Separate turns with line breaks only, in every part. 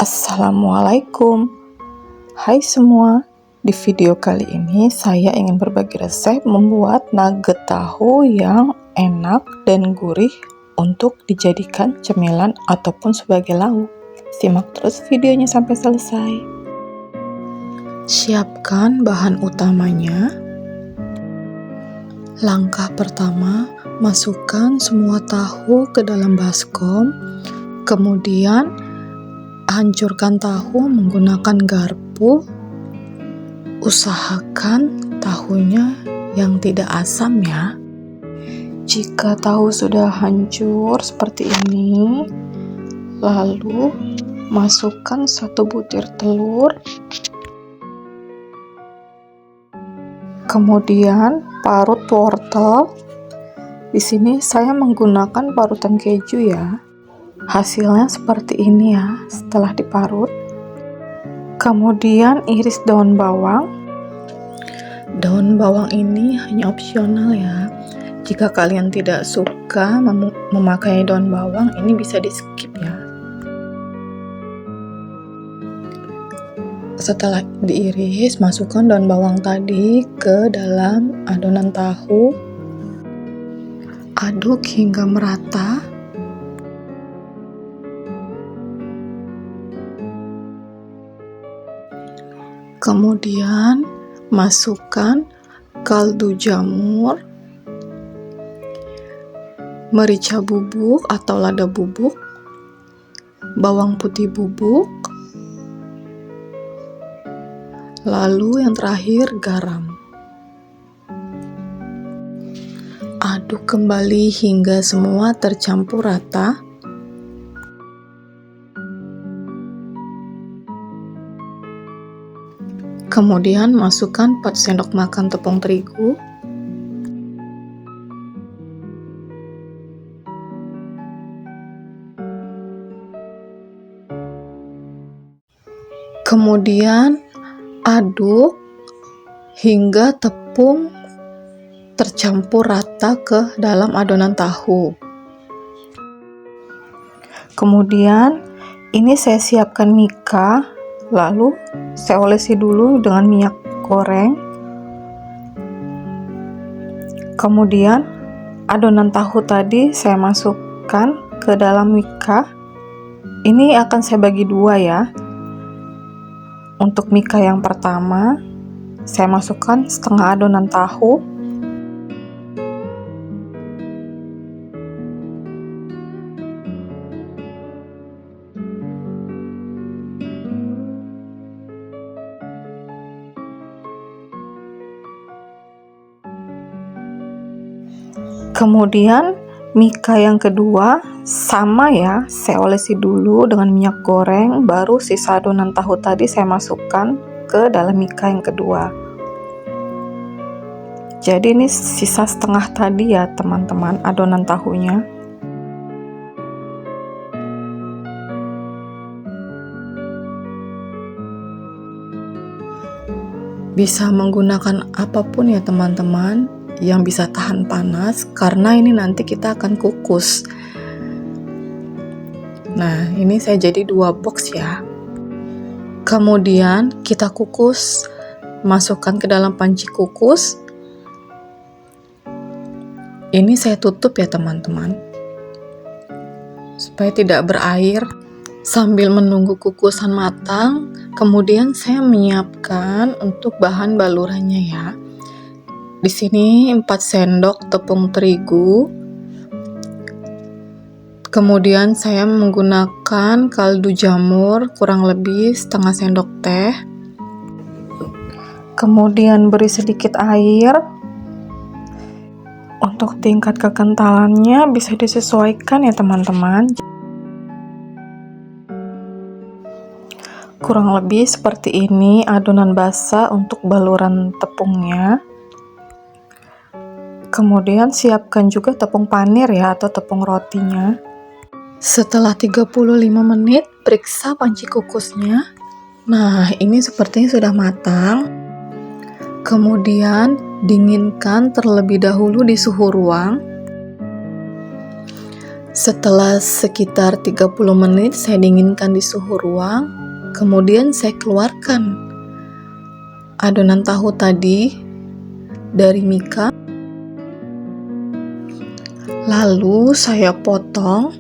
Assalamualaikum. Hai semua. Di video kali ini saya ingin berbagi resep membuat nugget tahu yang enak dan gurih untuk dijadikan cemilan ataupun sebagai lauk. Simak terus videonya sampai selesai. Siapkan bahan utamanya. Langkah pertama, masukkan semua tahu ke dalam baskom. Kemudian hancurkan tahu menggunakan garpu. Usahakan tahunya yang tidak asam ya. Jika tahu sudah hancur seperti ini, lalu masukkan 1 butir telur. Kemudian parut wortel. Di sini saya menggunakan parutan keju ya. Hasilnya seperti ini ya setelah diparut. Kemudian iris daun bawang. Daun bawang ini hanya opsional ya. Jika kalian tidak suka memakai daun bawang, ini bisa di skip ya. Setelah diiris, masukkan daun bawang tadi ke dalam adonan tahu. Aduk hingga merata. Kemudian masukkan kaldu jamur, merica bubuk atau lada bubuk, bawang putih bubuk, lalu yang terakhir garam. Aduk kembali hingga semua tercampur rata. Kemudian masukkan 4 sendok makan tepung terigu. Kemudian aduk hingga tepung tercampur rata ke dalam adonan tahu. Kemudian ini saya siapkan mika, lalu saya olesi dulu dengan minyak goreng. Kemudian adonan tahu tadi saya masukkan ke dalam mika. Ini akan saya bagi dua ya. Untuk mika yang pertama, saya masukkan setengah adonan tahu. Kemudian mika yang kedua sama ya, saya olesi dulu dengan minyak goreng, baru sisa adonan tahu tadi saya masukkan ke dalam mika yang kedua. Jadi ini sisa setengah tadi ya teman-teman adonan tahunya. Bisa menggunakan apapun ya teman-teman yang bisa tahan panas, karena ini nanti kita akan kukus. Nah, ini saya jadi 2 box ya. Kemudian kita kukus, masukkan ke dalam panci kukus. Ini saya tutup ya teman-teman, supaya tidak berair. Sambil menunggu kukusan matang, kemudian saya menyiapkan untuk bahan balurannya ya. Di sini 4 sendok tepung terigu. Kemudian saya menggunakan kaldu jamur kurang lebih setengah sendok teh. Kemudian beri sedikit air. Untuk tingkat kekentalannya bisa disesuaikan ya teman-teman. Kurang lebih seperti ini adonan basah untuk baluran tepungnya. Kemudian siapkan juga tepung panir ya atau tepung rotinya. Setelah 35 menit periksa panci kukusnya. Nah, ini sepertinya sudah matang. Kemudian dinginkan terlebih dahulu di suhu ruang. Setelah sekitar 30 menit saya dinginkan di suhu ruang, kemudian saya keluarkan adonan tahu tadi dari mika. Lalu saya potong.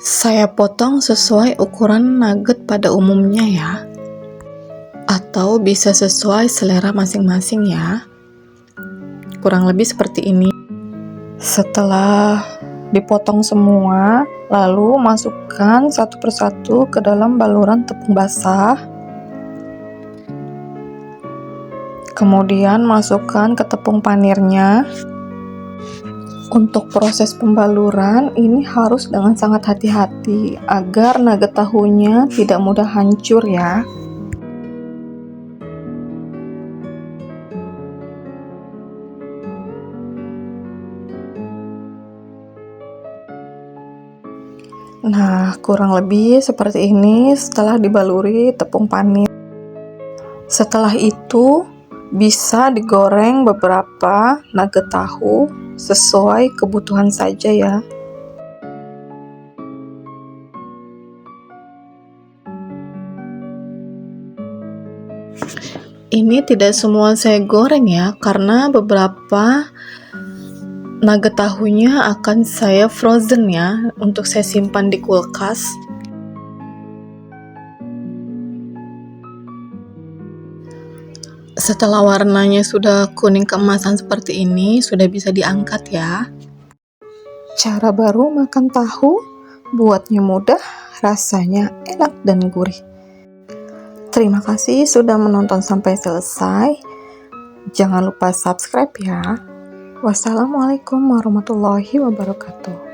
Saya potong sesuai ukuran nugget pada umumnya ya, atau bisa sesuai selera masing-masing ya. Kurang lebih seperti ini. Setelah dipotong semua, lalu masukkan satu persatu ke dalam baluran tepung basah. Kemudian masukkan ke tepung panirnya. Untuk proses pembaluran ini harus dengan sangat hati-hati agar nugget tahunya tidak mudah hancur ya. Nah, kurang lebih seperti ini setelah dibaluri tepung panir. Setelah itu bisa digoreng beberapa nugget tahu sesuai kebutuhan saja ya. Ini tidak semua saya goreng ya, karena beberapa nugget tahunya akan saya frozen ya, untuk saya simpan di kulkas. Setelah warnanya sudah kuning keemasan seperti ini, sudah bisa diangkat ya. Cara baru makan tahu, buatnya mudah, rasanya enak dan gurih. Terima kasih sudah menonton sampai selesai. Jangan lupa subscribe ya. Wassalamualaikum warahmatullahi wabarakatuh.